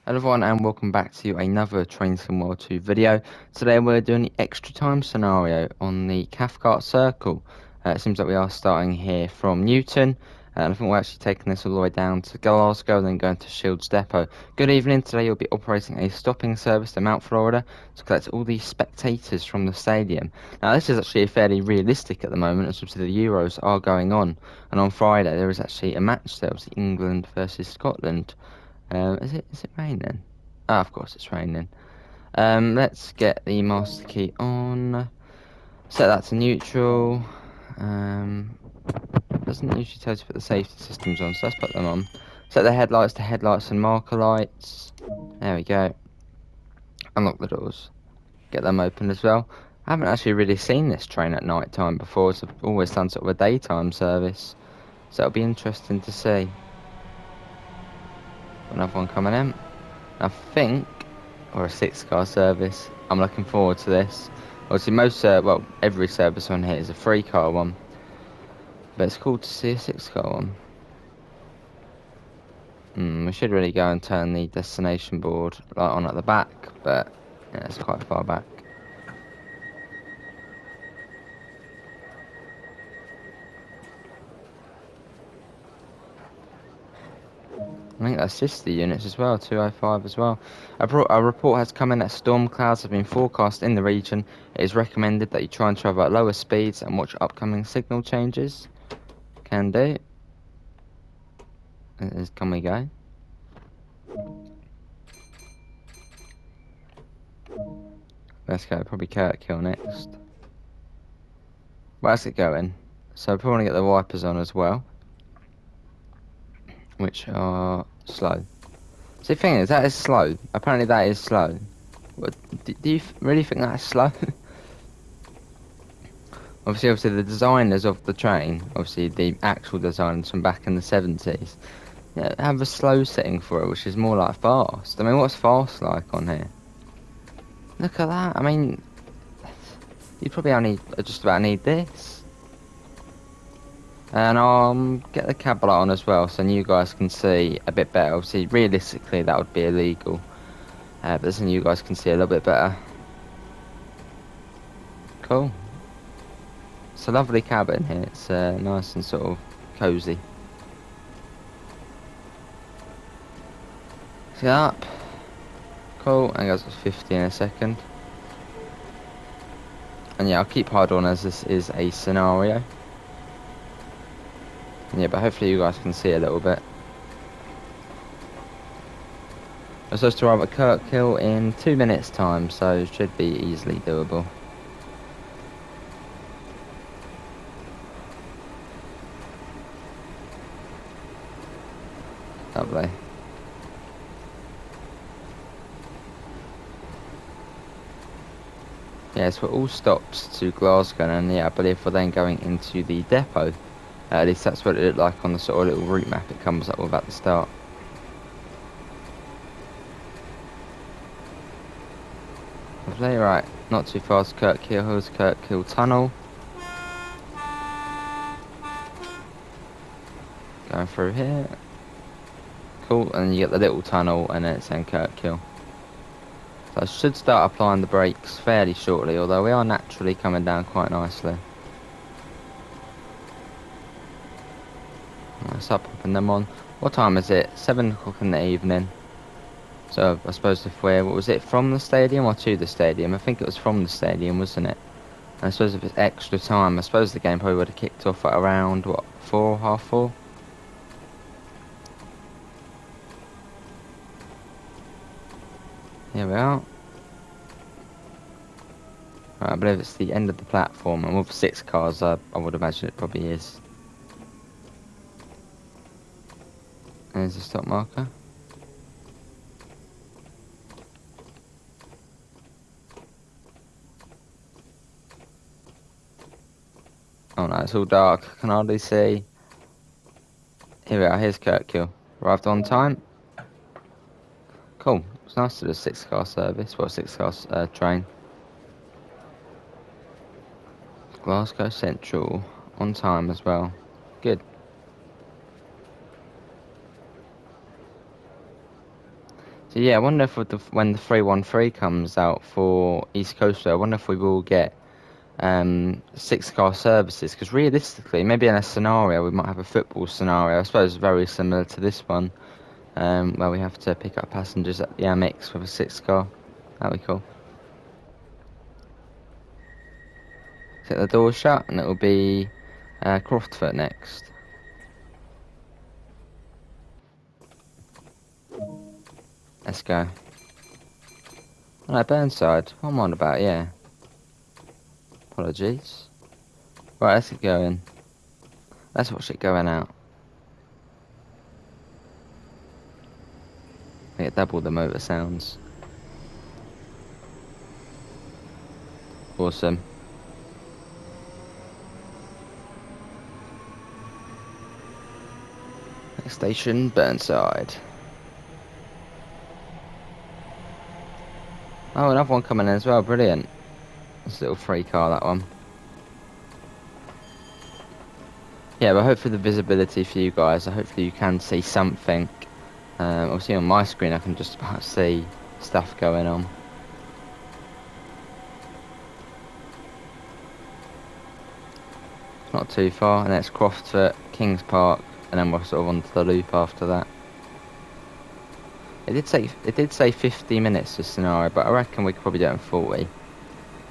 Hello everyone and welcome back to another Train Sim World 2 video. Today we're doing the extra time scenario on the Cathcart Circle. It seems like we are starting here from Newton, and I think we're actually taking this all the way down to Glasgow and then going to Shields Depot. Good evening. Today you'll be operating a stopping service to Mount Florida to collect all the spectators from the stadium. Now this is actually fairly realistic at the moment, as obviously the Euros are going on, and on Friday there is actually a match there, obviously England versus Scotland. Is it raining? Ah, of course it's raining. Let's get the master key on. Set that to neutral. Doesn't usually tell us to put the safety systems on, so let's put them on. Set the headlights to headlights and marker lights. There we go. Unlock the doors. Get them open as well. I haven't actually really seen this train at night time before, so I've always done sort of a daytime service. So it'll be interesting to see. Another one coming in. I think, or a 6-car service. I'm looking forward to this. Obviously, well, every service on here is a 3-car one, but it's cool to see a 6-car one. We should really go and turn the destination board light on at the back, but yeah, it's quite far back. I think that's sister units as well, 205 as well. A report has come in that storm clouds have been forecast in the region. It is recommended that you try and travel at lower speeds and watch upcoming signal changes. Can do. Can we go? Let's go, probably Kirkhill next. Where's it going? So I probably want to get the wipers on as well, which are slow. So the thing is, that is slow. Apparently that is slow. Do you really think that's slow? obviously the designers of the train, obviously the actual designers from back in the 70s, have a slow setting for it, which is more like fast. I mean, what's fast like on here? Look at that. I mean, you probably only just about need this. And I'll get the cab light on as well, so you guys can see a bit better. Obviously, realistically, that would be illegal. But then you guys can see a little bit better. Cool. It's a lovely cabin here. It's nice and sort of cosy. See up. Cool. And it goes to 50 in a second. And yeah, I'll keep hard on as this is a scenario. And yeah, but hopefully you guys can see a little bit. I'm supposed to arrive at Kirkhill in 2 minutes time, so it should be easily doable. Lovely. Yes, we're all stops to Glasgow, and yeah, I believe we're then going into the depot. At least that's what it looked like on the sort of little route map it comes up with at the start. Lovely, right, not too far to Kirkhill Hills, Kirkhill Tunnel. Going through here. Cool, and you get the little tunnel, and then it's in Kirkhill. So I should start applying the brakes fairly shortly, although we are naturally coming down quite nicely. I'll start popping them on. What time is it? 7 o'clock in the evening. So I suppose if we're, what was it, from the stadium or to the stadium? I think it was from the stadium, wasn't it? And I suppose if it's extra time, I suppose the game probably would have kicked off at around, what, 4, half 4? Here we are. Right, I believe it's the end of the platform, and with 6 cars, I would imagine it probably is. There's the stop marker. Oh no, it's all dark. I can hardly see. Here we are, here's Kirkhill. Arrived on time. Cool. It's nice to do a 6-car service. Well, 6-car train. Glasgow Central. On time as well. Good. So yeah, I wonder if when the 313 comes out for East Coast, I wonder if we will get 6-car services, because realistically, maybe in a scenario we might have a football scenario, I suppose very similar to this one, where we have to pick up passengers at the Amex with a 6-car. That'd be cool. Get the door shut, and it'll be Croftfoot next. Let's go. Oh, no, Burnside. What am I on about? Yeah. Apologies. Right, let's get going. Let's watch it going out. I get double the motor sounds. Awesome. Next station, Burnside. Oh, another one coming in as well. Brilliant. It's a little 3-car, that one. Yeah, but hopefully the visibility for you guys, hopefully you can see something. Obviously on my screen I can just about see stuff going on. It's not too far, and it's Croftfoot, Kings Park, and then we're sort of onto the loop after that. It did say 50 minutes this scenario, but I reckon we could probably do it in 40.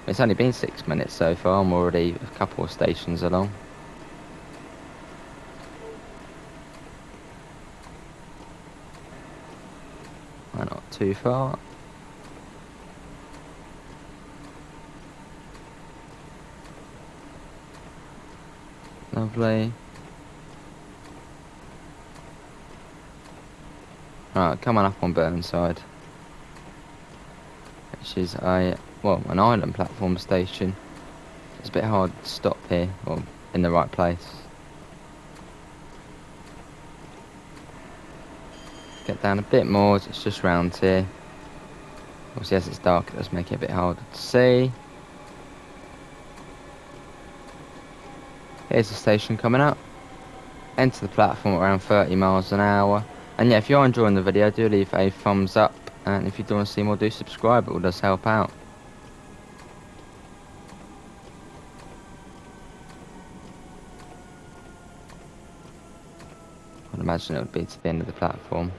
It's only been 6 minutes so far. I'm already a couple of stations along. We're not too far. Lovely. Right, coming up on Burnside, which is an island platform station. It's a bit hard to stop here, or in the right place. Get down a bit more, it's just round here. Obviously as it's dark it does make it a bit harder to see. Here's the station coming up. Enter the platform at around 30 miles an hour. And yeah, if you are enjoying the video, do leave a thumbs up. And if you do want to see more, do subscribe, it will does help out. I'd imagine it would be to the end of the platform.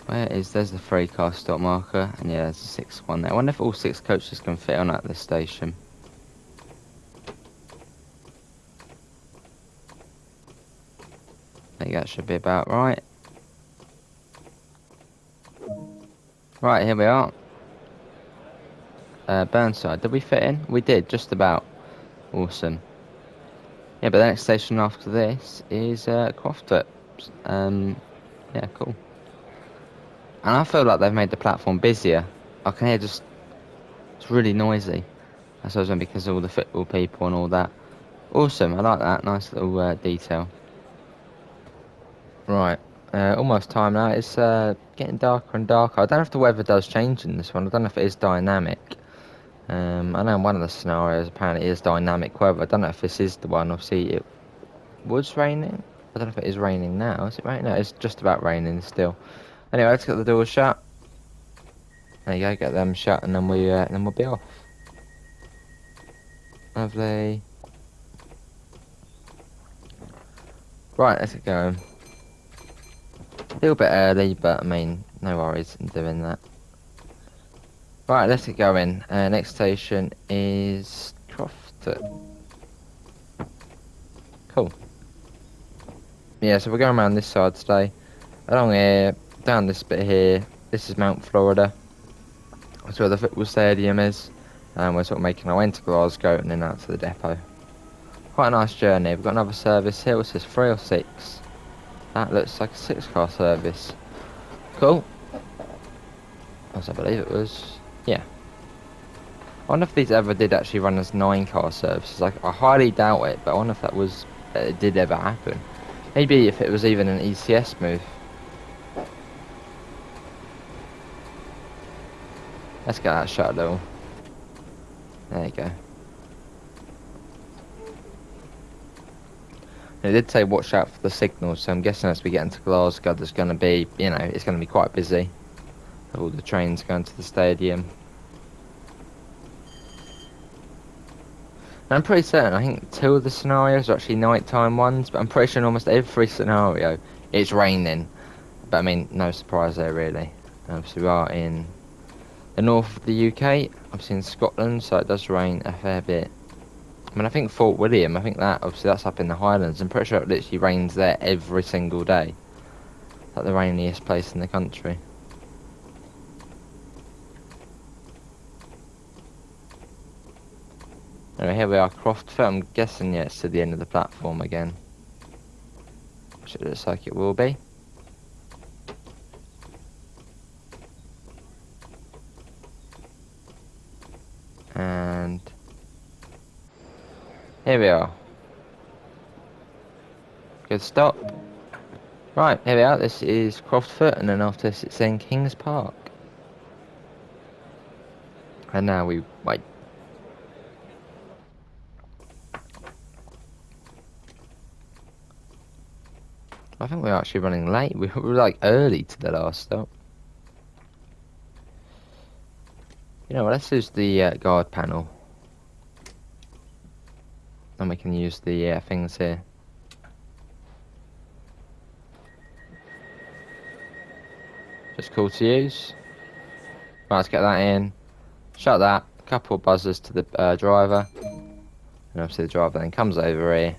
There's the 3-car stop marker, and yeah, there's a 6th one there. I wonder if all 6 coaches can fit on at this station. I think that should be about right. Right, here we are. Burnside, did we fit in? We did, just about. Awesome. Yeah, but the next station after this is Croftfoot. Yeah, cool. And I feel like they've made the platform busier. I can hear it's really noisy. I suppose maybe because of all the football people and all that. Awesome, I like that. Nice little detail. Right, almost time now. It's getting darker and darker. I don't know if the weather does change in this one. I don't know if it is dynamic. I know in one of the scenarios apparently it is dynamic weather. I don't know if this is the one. Obviously it was raining. I don't know if it is raining now. Is it raining? No, it's just about raining still. Anyway, let's get the doors shut. There you go, get them shut, and then we'll be off. Lovely. Right, let's get going. A little bit early, but I mean, no worries in doing that. Right, let's get going. Next station is Croftfoot. Cool. Yeah, so we're going around this side today. Along here, down this bit here. This is Mount Florida. That's where the football stadium is. And we're sort of making our way into Glasgow and then out to the depot. Quite a nice journey. We've got another service here. It says 3 or 6. That looks like a 6-car service. Cool. As I believe it was. Yeah. I wonder if these ever did actually run as 9-car services. I highly doubt it, but I wonder if that was it did ever happen. Maybe if it was even an ECS move. Let's get that shut though. There you go. It did say watch out for the signals, so I'm guessing as we get into Glasgow, there's going to be, it's going to be quite busy. All the trains going to the stadium. And I'm pretty certain, I think 2 of the scenarios are actually nighttime ones, but I'm pretty sure in almost every scenario it's raining. But I mean, no surprise there really. So we are in the north of the UK, obviously in Scotland, so it does rain a fair bit. I mean, I think Fort William, I think that, obviously that's up in the Highlands. I'm pretty sure it literally rains there every single day. It's like the rainiest place in the country. Anyway, here we are, Croftfoot. I'm guessing, yeah, it's to the end of the platform again. Which it looks like it will be. And here we are. Good stop. Right, here we are. This is Croftfoot, and then after this it's in Kings Park. And now we wait. I think we're actually running late. We were like early to the last stop. You know what, let's use the guard panel. And we can use the things here. Just cool to use. Right, let's get that in. Shut that. A couple of buzzers to the driver. And obviously the driver then comes over here.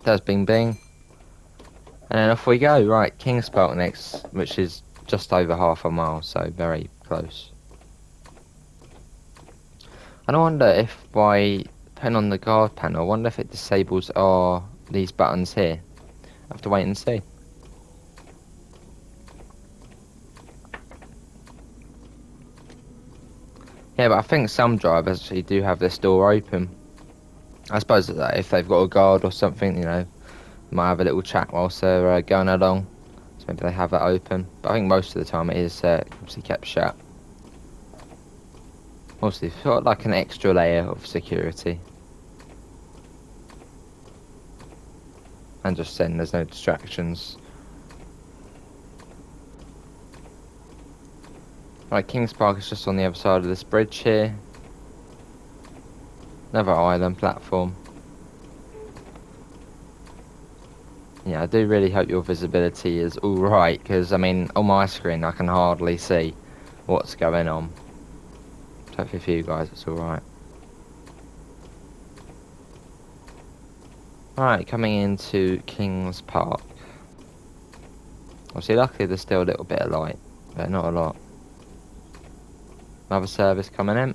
Does bing bing. And then off we go. Right, Kings Park next, which is just over half a mile, so very close. And I wonder if by putting on the guard panel, I wonder if it disables these buttons here. I have to wait and see. Yeah, but I think some drivers actually do have this door open. I suppose that if they've got a guard or something, might have a little chat whilst they're going along. So maybe they have it open. But I think most of the time it is obviously kept shut. Obviously, it's got like an extra layer of security. And just then there's no distractions. Right, Kings Park is just on the other side of this bridge here. Another island platform. Yeah, I do really hope your visibility is alright, because I mean, on my screen I can hardly see what's going on. So hopefully for you guys it's alright. Right, coming into Kings Park. Obviously, luckily there's still a little bit of light, but not a lot. Another service coming in.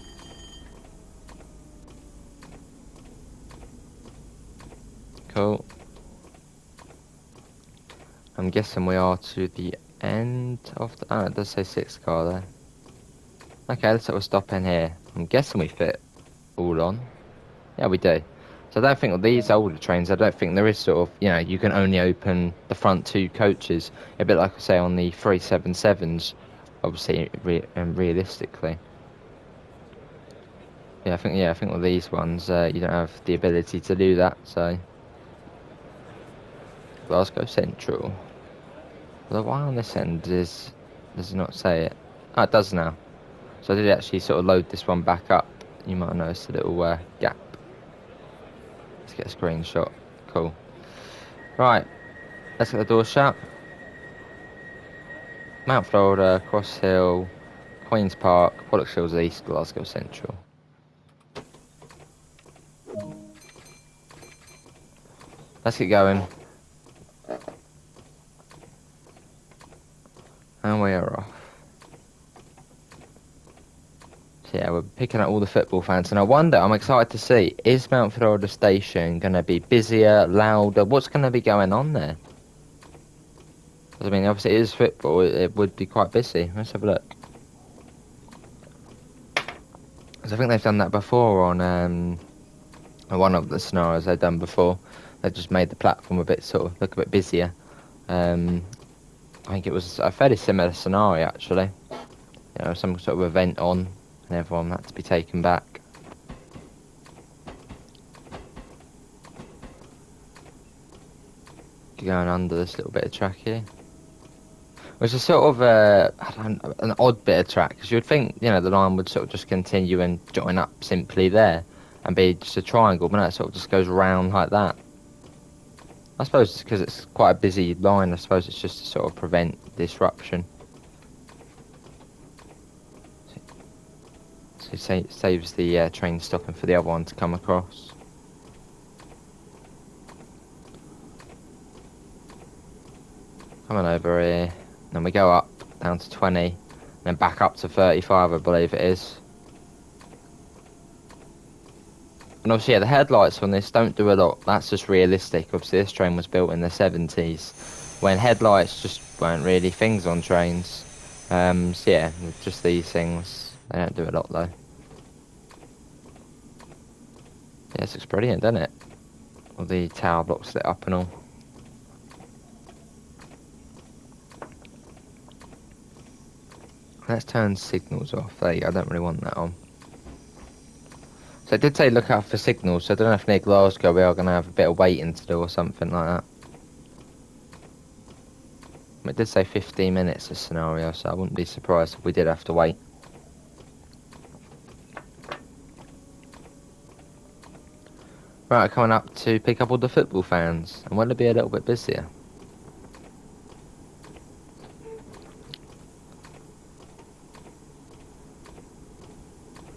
Cool. I'm guessing we are to the end of the... Oh, it does say 6th car there. Okay, let's sort of stop in here. I'm guessing we fit all on. Yeah, we do. So I don't think with these older trains, I don't think there is sort of, you can only open the front 2 coaches. A bit like I say on the 377s, obviously, realistically. Yeah, I think with these ones, you don't have the ability to do that, so... Glasgow Central. The Y on this end does it not say it? Oh, it does now. So I did actually sort of load this one back up. You might have noticed a little gap. Let's get a screenshot. Cool. Right, let's get the door shut. Mount Florida, Cross Hill, Queen's Park, Pollock Hills East, Glasgow Central. Let's get going. And we are off. So yeah, we're picking up all the football fans, and I'm excited to see, is Mount Florida Station going to be busier, louder? What's going to be going on there? Because I mean, obviously it is football, it would be quite busy. Let's have a look. Because I think they've done that before on one of the scenarios they've done before. They just made the platform a bit look a bit busier. I think it was a fairly similar scenario actually. Some sort of event on, and everyone had to be taken back. going under this little bit of track here. Which is sort of an odd bit of track, because you'd think, you know, the line would sort of just continue and join up simply there and be just a triangle, but no, it sort of just goes round like that. I suppose it's because it's quite a busy line. I suppose it's just to sort of prevent disruption. So it saves the train stopping for the other one to come across. Coming over here, then we go up down to 20, then back up to 35, I believe it is. And obviously, yeah, the headlights on this don't do a lot. That's just realistic. Obviously, this train was built in the 70s, when headlights just weren't really things on trains. So yeah, just these things. They don't do a lot though. Yeah, this looks brilliant, doesn't it? All the tower blocks lit up and all. Let's turn signals off. There you go, I don't really want that on. So it did say look out for signals, so I don't know if near Glasgow we are going to have a bit of waiting to do or something like that. It did say 15 minutes this scenario, so I wouldn't be surprised if we did have to wait. Right, coming up to pick up all the football fans, and will it be a little bit busier?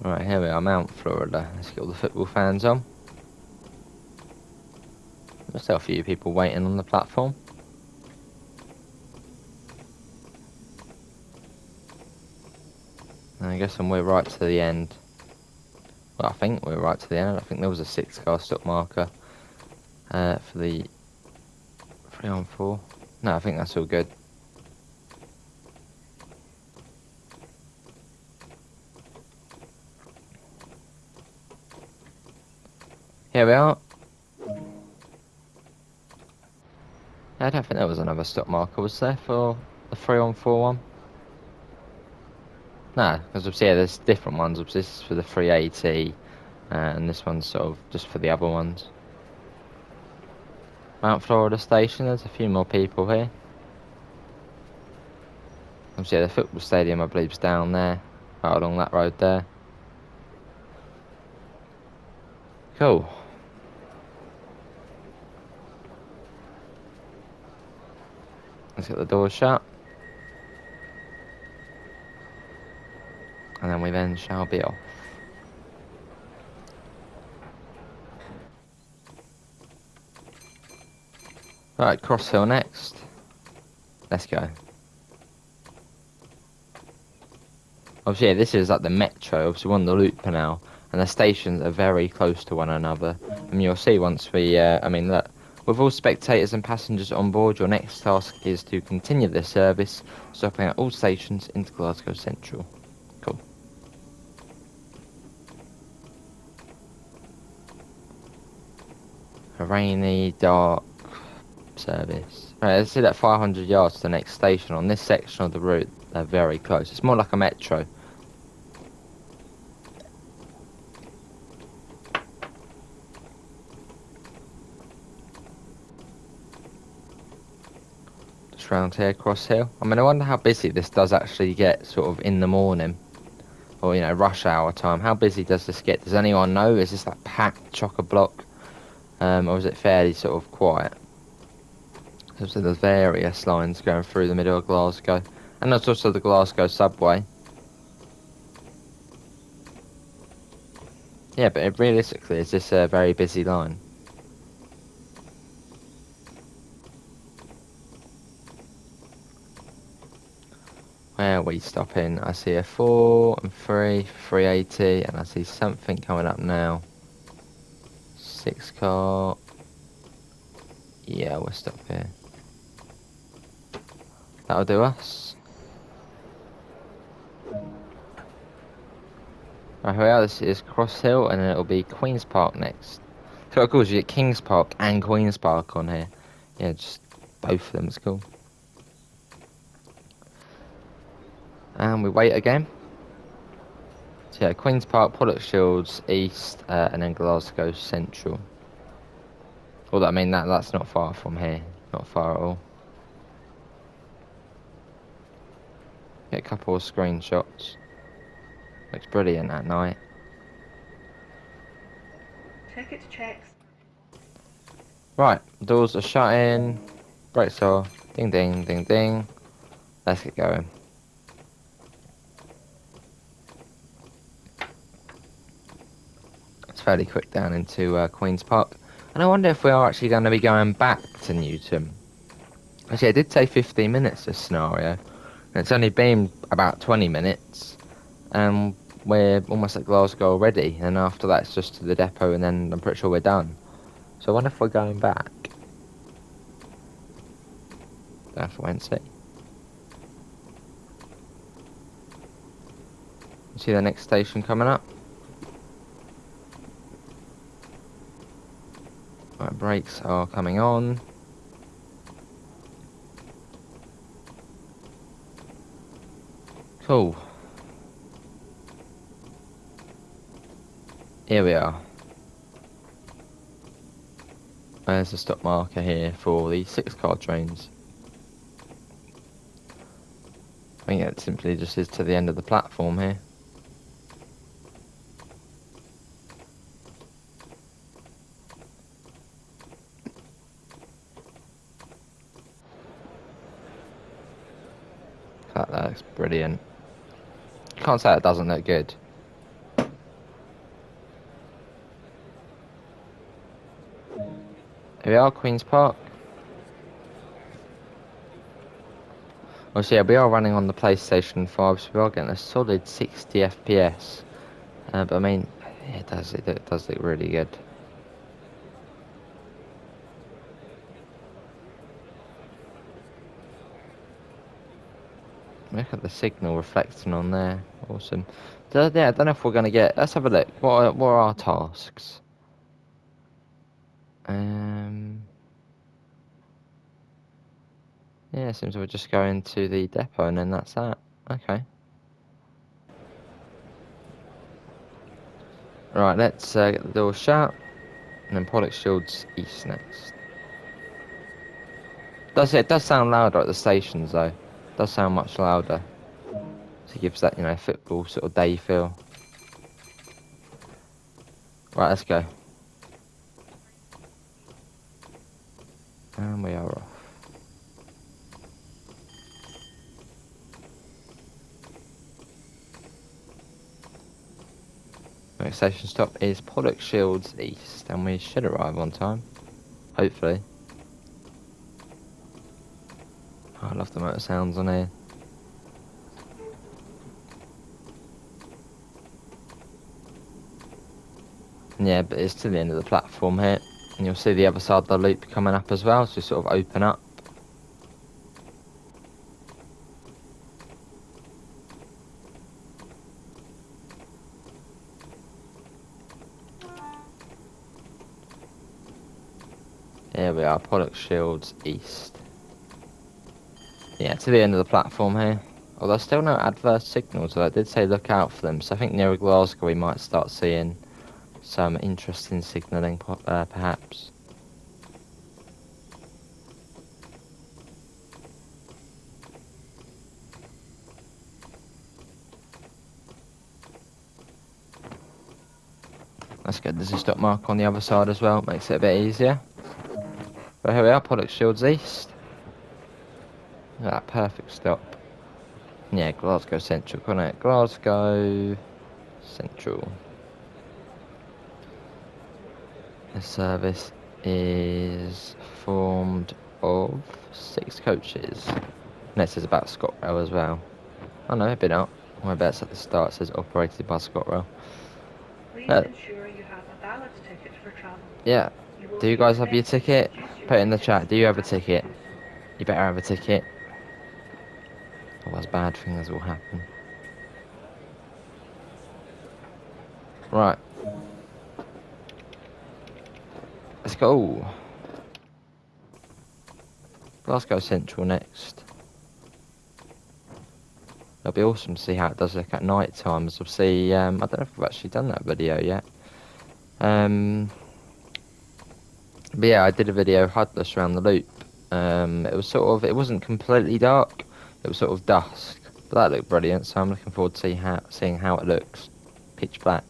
Right, here we are, Mount Florida. Let's get all the football fans on. There's still a few people waiting on the platform. And I guess we're right to the end. Well, I think we're right to the end. I think there was a 6-car stop marker for the 3 on 4. No, I think that's all good. Here we are. I don't think there was another stop marker, was there, for the 3 on 4 one? No, because obviously, yeah, there's different ones. Obviously, this is for the 380, and this one's sort of just for the other ones. Mount Florida Station, there's a few more people here. Obviously, yeah, the football stadium, I believe, is down there, right along that road there. Cool. Let's get the doors shut. And then we then shall be off. Right, Cross Hill next. Let's go. Obviously, yeah, this is like the metro. Obviously, we're on the loop now, and the stations are very close to one another. And you'll see once we, I mean, look, with all spectators and passengers on board, your next task is to continue the service, stopping at all stations into Glasgow Central. Cool. A rainy, dark service. Right, let's see that 500 yards to the next station. On this section of the route, they're very close. It's more like a metro. Just round here, Cross Hill. I mean, I wonder how busy this does actually get sort of in the morning. Or, you know, rush hour time. How busy does this get? Does anyone know? Is this like packed chock-a-block? Or is it fairly sort of quiet? So there's various lines going through the middle of Glasgow. And there's also the Glasgow subway. Yeah, but realistically, is this a very busy line? Where are we stopping? I see a 4 and 3, 380, and I see something coming up now. 6-car. Yeah, we'll stop here. That'll do us. Right, here we are. This is Cross Hill, and then it'll be Queen's Park next. So of course you get King's Park and Queen's Park on here. Yeah, just both of them. It's cool. And we wait again. So yeah, Queen's Park, Pollock Shields, East, and then Glasgow Central. Although I mean that's not far from here. Not far at all. Get a couple of screenshots. Looks brilliant at night. Ticket checks. Right, doors are shut in. Brakes are ding ding ding ding. Let's get going. It's fairly quick down into Queen's Park. And I wonder if we are actually going to be going back to Newton. Actually, I did say 15 minutes this scenario. And it's only been about 20 minutes. And we're almost at Glasgow already. And after that, it's just to the depot, and then I'm pretty sure we're done. So I wonder if we're going back. Don't have to wait and see. See the next station coming up? Right, brakes are coming on. Cool. Here we are. There's a stop marker here for the 6-car trains. I think it simply just is to the end of the platform here. That looks brilliant. Can't say it doesn't look good. Here we are, Queen's Park. Oh, so yeah, we are running on the PlayStation 5, so we are getting a solid 60 FPS. But I mean, it does look really good. Look at the signal reflecting on there. Awesome. So, yeah, I don't know if we're going to get... Let's have a look. What are our tasks? Yeah, seems we're just going to the depot and then that's that. Okay. Right, let's get the door shut. And then product shields east next. It does sound louder at the stations though. It does sound much louder. So it gives that, football sort of day feel. Right, let's go. And we are off. Next station stop is Product Shields East, and we should arrive on time. Hopefully. Oh, I love the motor sounds on here. Yeah, but it's to the end of the platform here. And you'll see the other side of the loop coming up as well, so sort of open up. Here we are, Product Shields East. Yeah, to the end of the platform here. Although still no adverse signals, so I did say look out for them. So I think near Glasgow we might start seeing some interesting signalling, perhaps. That's good. There's a stop mark on the other side as well. Makes it a bit easier. But here we are, Product Shields East. Look at that perfect stop. Yeah, Glasgow Central, connect. Glasgow Central. The service is formed of 6 coaches. And it says about ScotRail as well. Oh no, maybe not. My bet's at the start. It says operated by ScotRail. Please ensure you have a valid ticket for travel. Yeah. Do you guys have your ticket? Put it in the chat. Do you have a ticket? You better have a ticket. Otherwise bad things will happen. Right. Let's go. Glasgow Central next. It'll be awesome to see how it does look at night time, as we'll see. I don't know if we've actually done that video yet. But yeah, I did a video HUDless around the loop, It was sort of, it wasn't completely dark. It was sort of dusk, but that looked brilliant. So I'm looking forward to seeing how it looks, pitch black.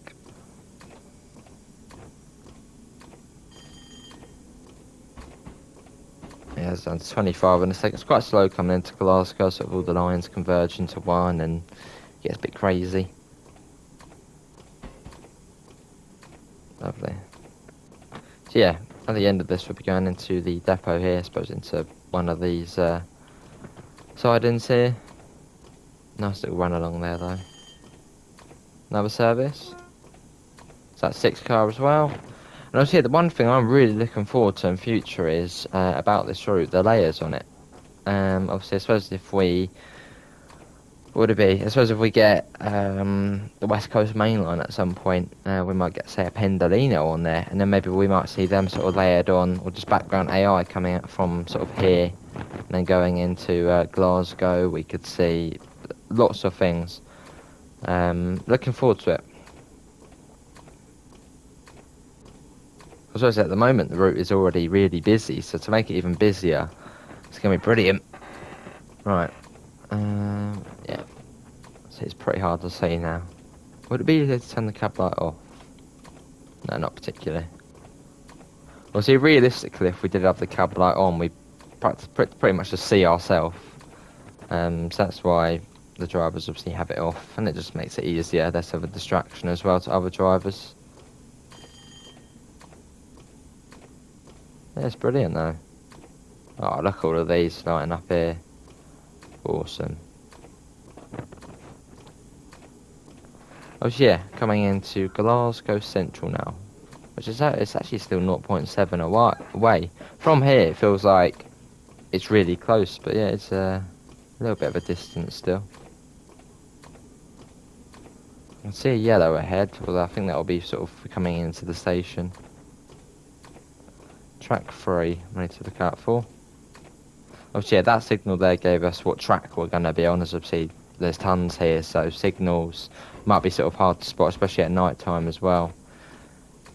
Yeah, it's down to 25 in a second. It's quite slow coming into Glasgow, sort of all the lines converge into one and it gets a bit crazy. Lovely. So yeah, at the end of this we'll be going into the depot here, I suppose into one of these sidings here. Nice little run along there though. Another service. So that's 6 car as well. And obviously the one thing I'm really looking forward to in future is about this route, the layers on it. Obviously I suppose if we, what would it be? I suppose if we get the West Coast main line at some point, we might get, say, a Pendolino on there, and then maybe we might see them sort of layered on, or just background AI coming out from sort of here, and then going into Glasgow. We could see lots of things. Looking forward to it. I suppose at the moment the route is already really busy, so to make it even busier, it's going to be brilliant. Right. Yeah. So it's pretty hard to say now. Would it be easier to turn the cab light off? No, not particularly. Well, see, realistically, if we did have the cab light on, we pretty much just see ourselves. So that's why the drivers obviously have it off, and it just makes it easier, less of a distraction as well to other drivers. Yeah, it's brilliant though. Oh, look at all of these lighting up here. Awesome. Oh yeah, coming into Glasgow Central now, which is it's actually still 0.7 away. From here, it feels like it's really close, but yeah, it's a little bit of a distance still. I can see a yellow ahead, although I think that will be sort of coming into the station. Track 3, I need to look out for. Obviously, yeah, that signal there gave us what track we're going to be on, as obviously there's tons here, so signals might be sort of hard to spot, especially at night time as well.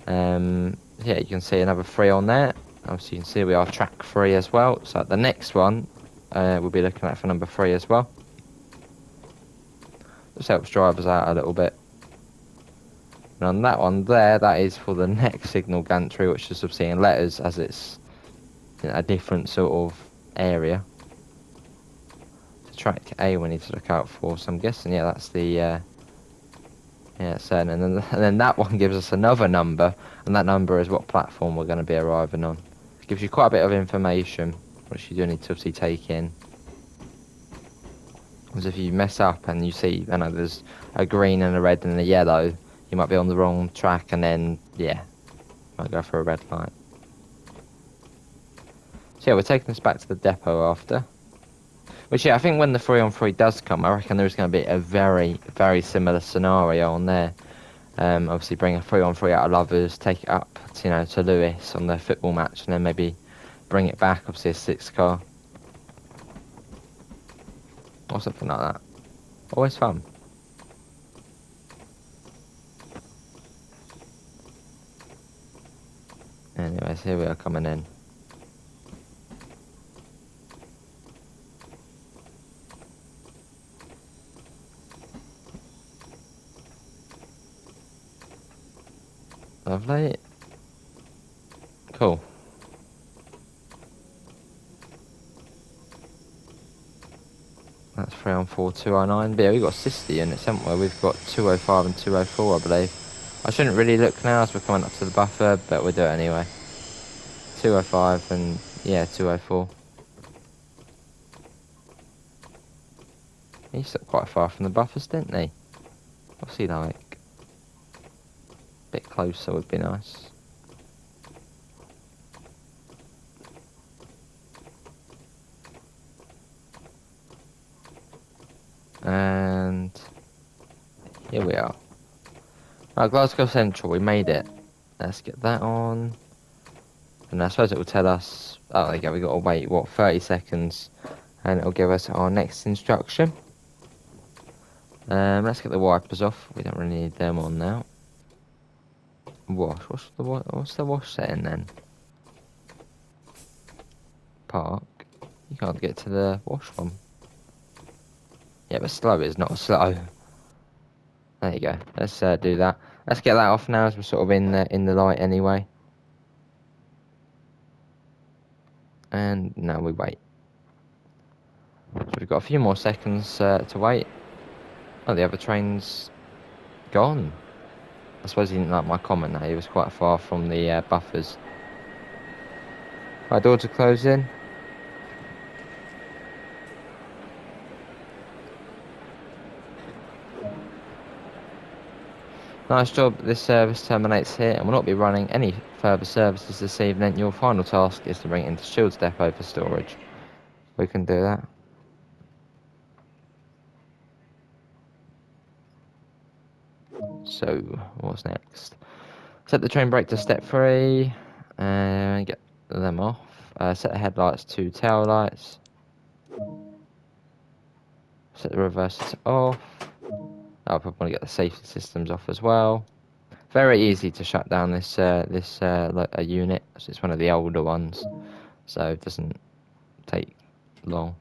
Yeah, you can see another 3 on there. Obviously, you can see we are track 3 as well, so the next one we'll be looking at for number 3 as well. Just helps drivers out a little bit. And on that one there, that is for the next signal gantry, which is obviously in letters, as it's a different sort of area. So track A we need to look out for, so I'm guessing, yeah, that's the yeah, so and then that one gives us another number, and that number is what platform we're going to be arriving on. It gives you quite a bit of information, which you do need to obviously take in. Because if you mess up and you see, I know there's a green and a red and a yellow, you might be on the wrong track, and then yeah, might go for a red light. So yeah, we're taking this back to the depot after. Which yeah, I think when the 3-on-3 does come, I reckon there's going to be a very, very similar scenario on there. Obviously bring a 3-on-3 out of Lovers, take it up to, to Lewis on the football match, and then maybe bring it back, obviously a 6 car. Or something like that. Always fun. Anyways, here we are coming in. Lovely. Cool. That's 3-on-4, 209. But yeah, we've got sister units, haven't we? We've got 205 and 204, I believe. I shouldn't really look now as we're coming up to the buffer, but we'll do it anyway. 205 and, yeah, 204. He stopped quite far from the buffers, didn't he? What's he like? A bit closer would be nice. And here we are. Right, Glasgow Central, we made it. Let's get that on. And I suppose it will tell us, oh there you go, we got to wait, what, 30 seconds. And it'll give us our next instruction. Let's get the wipers off. We don't really need them on now. Wash. What's the wash setting then? Park. Can't get to the washroom. Yeah, but slow is not slow. There you go. Let's do that. Let's get that off now, as we're sort of in the light anyway. And now we wait. So we've got a few more seconds to wait. Oh, the other train's gone. I suppose he didn't like my comment there. He was quite far from the buffers. Right, door to close in. Nice job. This service terminates here and will not be running any further services this evening. Your final task is to bring it into Shields Depot for storage. We can do that. So, what's next? Set the train brake to step 3 and get them off. Set the headlights to tail lights. Set the reversers off. I'll probably want to get the safety systems off as well. Very easy to shut down this unit. It's one of the older ones, so it doesn't take long.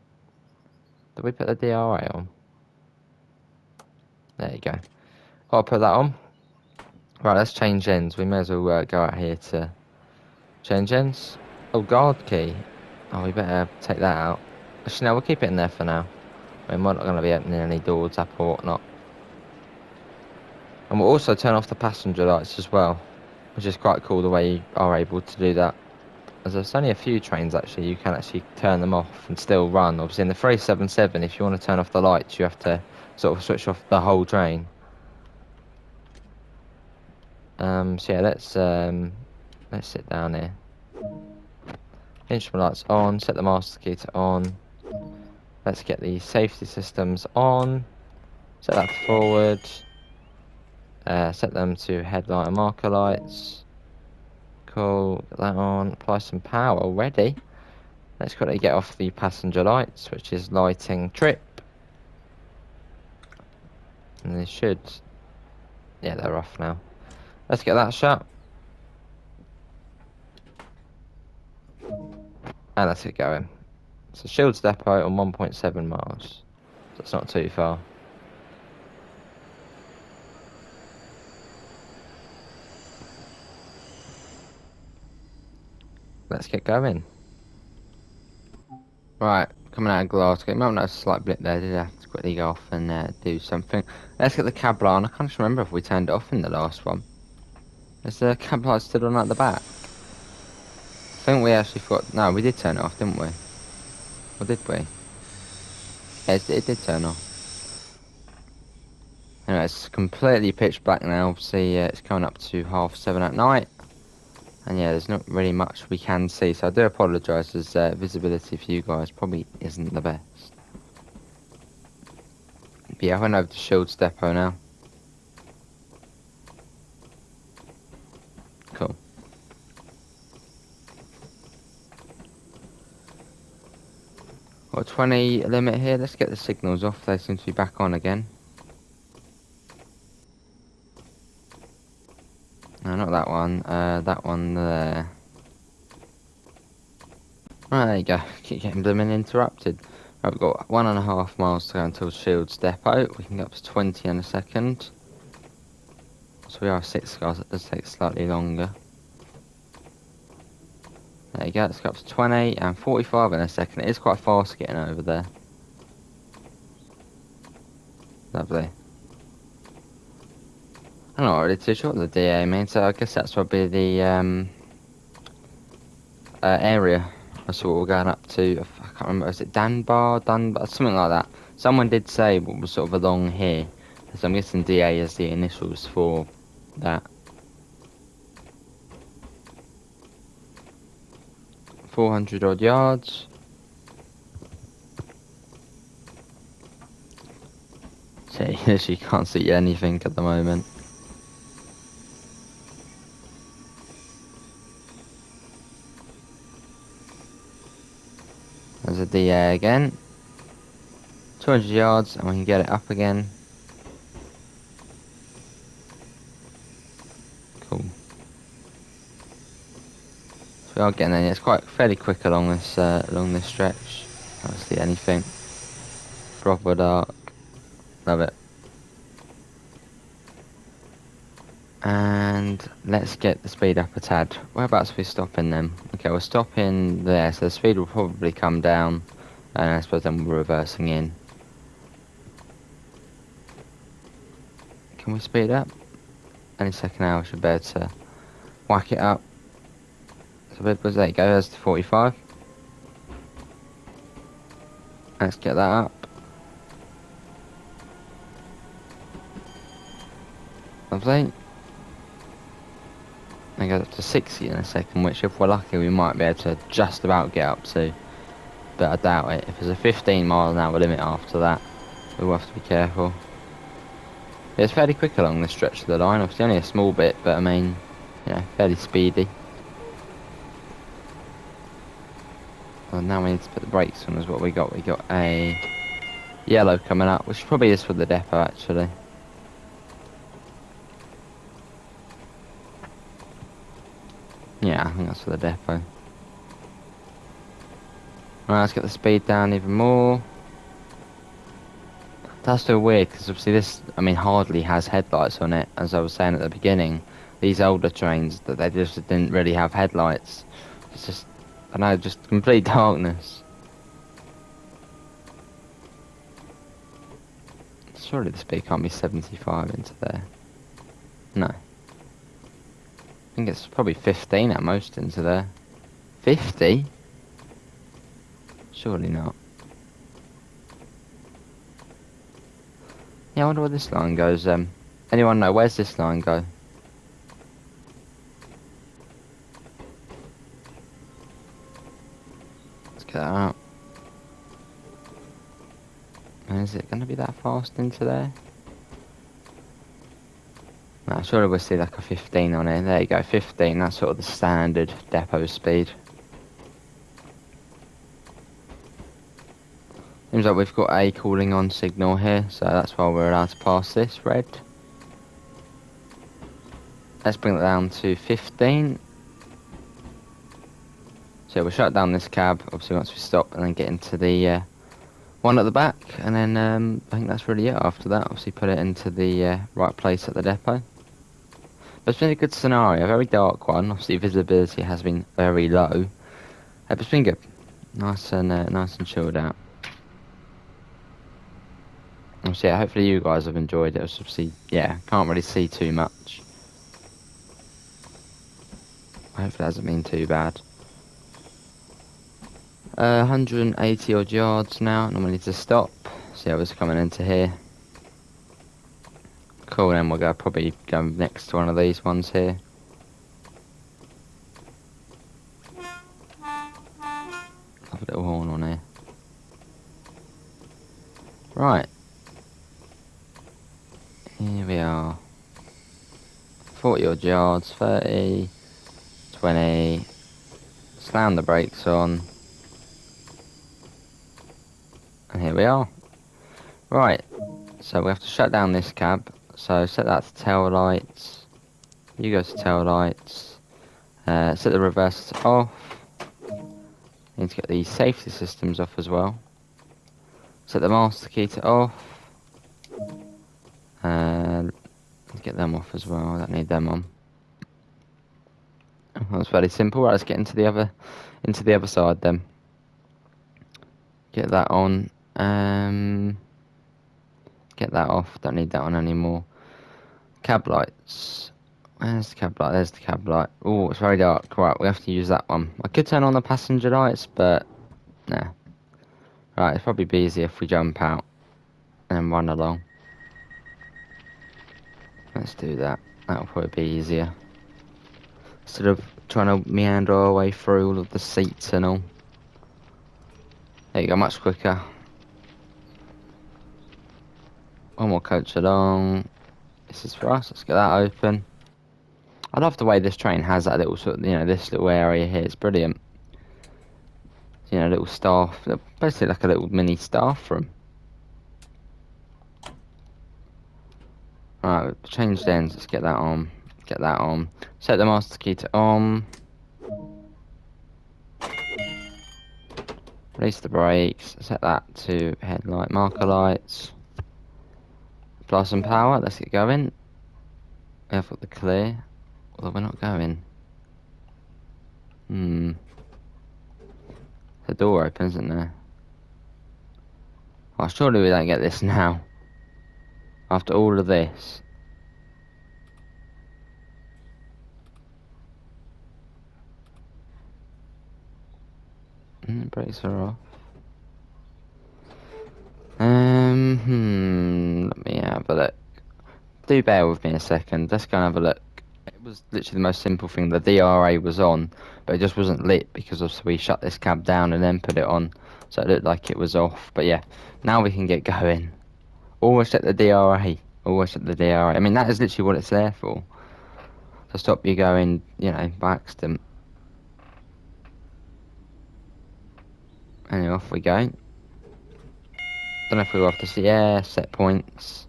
Did we put the DRA on? There you go. I'll put that on. Right, let's change ends. We may as well go out here to change ends. Oh, guard key. Oh, we better take that out. Actually, no, we'll keep it in there for now. I mean, we're not going to be opening any doors up or whatnot. And we'll also turn off the passenger lights as well, which is quite cool the way you are able to do that. As there's only a few trains actually, you can actually turn them off and still run. Obviously in the 377, if you want to turn off the lights, you have to sort of switch off the whole train. So yeah, let's sit down here. Instrument lights on, set the master key to on. Let's get the safety systems on. Set that forward. Set them to headlight and marker lights. Cool, get that on. Apply some power already. Let's quickly get off the passenger lights, which is lighting trip. And they should... yeah, they're off now. Let's get that shut. And let's get going. So Shields Depot on 1.7 miles. So it's not too far. Let's get going. Right, coming out of Glasgow. You might notice a slight blip there. Did have to quickly go off and do something. Let's get the cab light on. I can't just remember if we turned it off in the last one. Is the cab light still on at the back? I think we actually thought... no, we did turn it off, didn't we? Or did we? Yeah, it did turn off. Anyway, it's completely pitch black now. Obviously, it's coming up to 7:30 at night. And yeah, there's not really much we can see. So I do apologise, as visibility for you guys probably isn't the best. But yeah, I went over to Shields Depot now. Cool. Got a 20 limit here. Let's get the signals off. They seem to be back on again. No, not that one. That one there. Right, there you go. Keep getting blooming interrupted. Right, we've got 1.5 miles to go until Shields Depot. We can get up to 20 in a second. So we are 6 cars. It does take slightly longer. There you go. Let's go up to 20 and 45 in a second. It is quite fast getting over there. Lovely. I'm not really too sure what the DA means, so I guess that's probably the area. That's what we're going up to. I can't remember, is it Dunbar, something like that. Someone did say what was sort of along here, so I'm guessing DA is the initials for that. 400 odd yards. So you literally can't see anything at the moment. There's a DA again. 200 yards and we can get it up again. Cool. So we are getting there. It's quite fairly quick along this stretch. Can't see anything. Proper dark. Love it. And let's get the speed up a tad. Whereabouts are we stopping then? Okay, we're stopping there, so the speed will probably come down. And I suppose then we're reversing in. Can we speed up? Any second now we should be able to whack it up. So there you go, there's the 45. Let's get that up. Lovely. And goes up to 60 in a second, which if we're lucky we might be able to just about get up to. But I doubt it. If there's a 15 mile an hour limit after that, we'll have to be careful. Yeah, it's fairly quick along this stretch of the line, obviously only a small bit, but I mean, you know, fairly speedy. Well, now we need to put the brakes on is what we got. We got a yellow coming up, which probably is for the depot actually. Yeah, I think that's for the depot. Right, let's get the speed down even more. That's still weird, because obviously this, I mean, hardly has headlights on it, as I was saying at the beginning. These older trains, that they just didn't really have headlights. It's just, I know, just complete darkness. Surely the speed can't be 75 into there. No. I think it's probably 15 at most into there. 50? Surely not. Yeah, I wonder where this line goes. Anyone know, where's this line go? Let's get that out. And is it going to be that fast into there? No, surely we'll see like a 15 on it. There you go, 15. That's sort of the standard depot speed. Seems like we've got a calling on signal here, so that's why we're allowed to pass this, red. Let's bring it down to 15. So we'll shut down this cab, obviously once we stop, and then get into the one at the back, and then I think that's really it after that. Obviously put it into the right place at the depot. But it's been a good scenario, a very dark one. Obviously visibility has been very low. But it's been good. Nice and chilled out. Obviously, yeah, hopefully you guys have enjoyed it. Obviously, yeah, can't really see too much. Hopefully it hasn't been too bad. 180 odd yards now, and we need to stop. See how it's coming into here. Cool, then we'll probably go next to one of these ones here. Have a little horn on here. Right. Here we are. 40 odd yards, 30, 20. Slam the brakes on. And here we are. Right. So we have to shut down this cab. So set that to tail lights. You go to tail lights. Set the reverse off. Need to get the safety systems off as well. Set the master key to off. Let's get them off as well. I don't need them on. That's fairly simple. Right, let's get into the other side then. Get that on. Get that off. Don't need that on anymore. Cab lights. Where's the cab light? There's the cab light. Oh, it's very dark. Right, we have to use that one. I could turn on the passenger lights, but nah. Right, it'd probably be easier if we jump out and run along. Let's do that. That'll probably be easier. Instead of trying to meander our way through all of the seats and all. There you go, much quicker. One more coach along. This is for us. Let's get that open. I love the way this train has that little sort of, you know, this little area here. It's brilliant. You know, little staff, basically like a little mini staff room. Right, change ends. Let's get that on. Get that on. Set the master key to on. Release the brakes. Set that to headlight marker lights. Apply some power. Let's get going. We have got the clear. Although we're not going. The door open, isn't there? Oh, surely we don't get this now. After all of this. Brakes are off. Let me have a look. Do bear with me a second. Let's go and have a look. It was literally the most simple thing. The DRA was on, but it just wasn't lit because obviously we shut this cab down and then put it on. So it looked like it was off. But yeah, now we can get going. Always set the DRA. Always set the DRA. I mean, that is literally what it's there for. To stop you going, by accident. Anyway, off we go. Don't know if we'll have to see. Yeah, set points.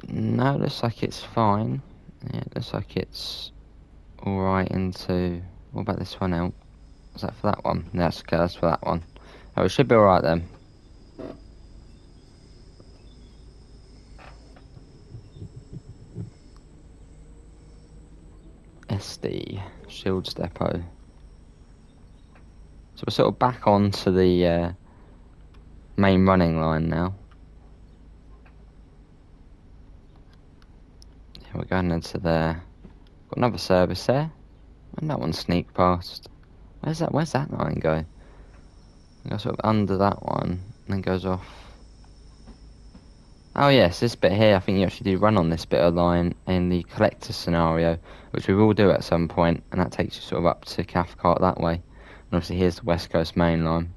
No, looks like it's fine. Yeah, it looks like it's alright into... What about this one out? Is that for that one? No, that's okay, that's for that one. Oh, it should be alright then. SD, Shields Depot. So we're sort of back onto the main running line now. Yeah, we're going into there. Got another service there. And that one sneak past. Where's that line go? It goes sort of under that one, and then goes off. Oh yes, this bit here, I think you actually do run on this bit of line in the collector scenario, which we will do at some point, and that takes you sort of up to Cathcart that way. And obviously here's the West Coast main line.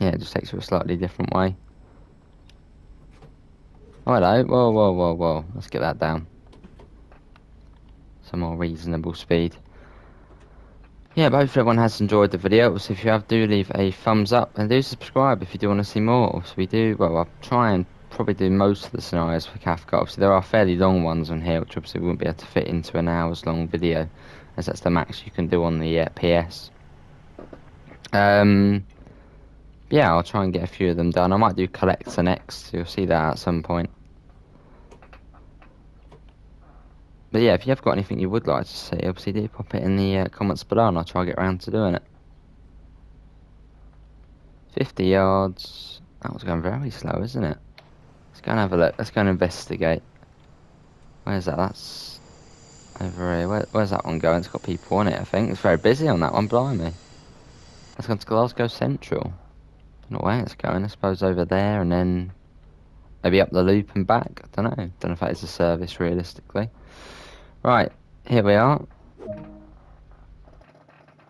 Yeah, it just takes you a slightly different way. Oh hello, whoa, let's get that down. Some more reasonable speed. Yeah, but hopefully everyone has enjoyed the video. So if you have, do leave a thumbs up and do subscribe if you do want to see more. So we do, well, I'll try and probably do most of the scenarios for Cathcart. Obviously there are fairly long ones on here, which obviously wouldn't be able to fit into an hour's long video, as that's the max you can do on the PS. Yeah, I'll try and get a few of them done. I might do collector next, so you'll see that at some point. But yeah, if you have got anything you would like to see, obviously do pop it in the comments below and I'll try and get around to doing it. 50 yards. That was going very slow, isn't it? Let's go and have a look. Let's go and investigate. Where's that? That's over here. Where's that one going? It's got people on it, I think. It's very busy on that one, blimey. Let's go to Glasgow Central. I don't know where it's going. I suppose over there and then maybe up the loop and back. I don't know. Don't know if that is a service realistically. Right, here we are.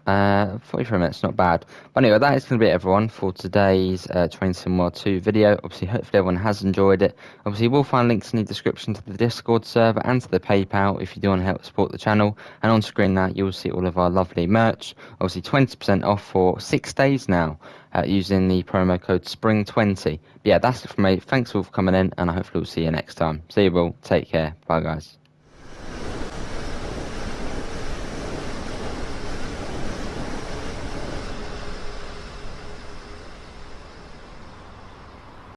43 minutes, not bad. But anyway, that is going to be it, everyone, for today's Train Sim World 2 video. Obviously, hopefully everyone has enjoyed it. Obviously, you will find links in the description to the Discord server and to the PayPal if you do want to help support the channel. And on screen now, you will see all of our lovely merch. Obviously, 20% off for 6 days now using the promo code SPRING20. But yeah, that's it from me. Thanks all for coming in, and I hopefully will see you next time. See you all. Take care. Bye, guys.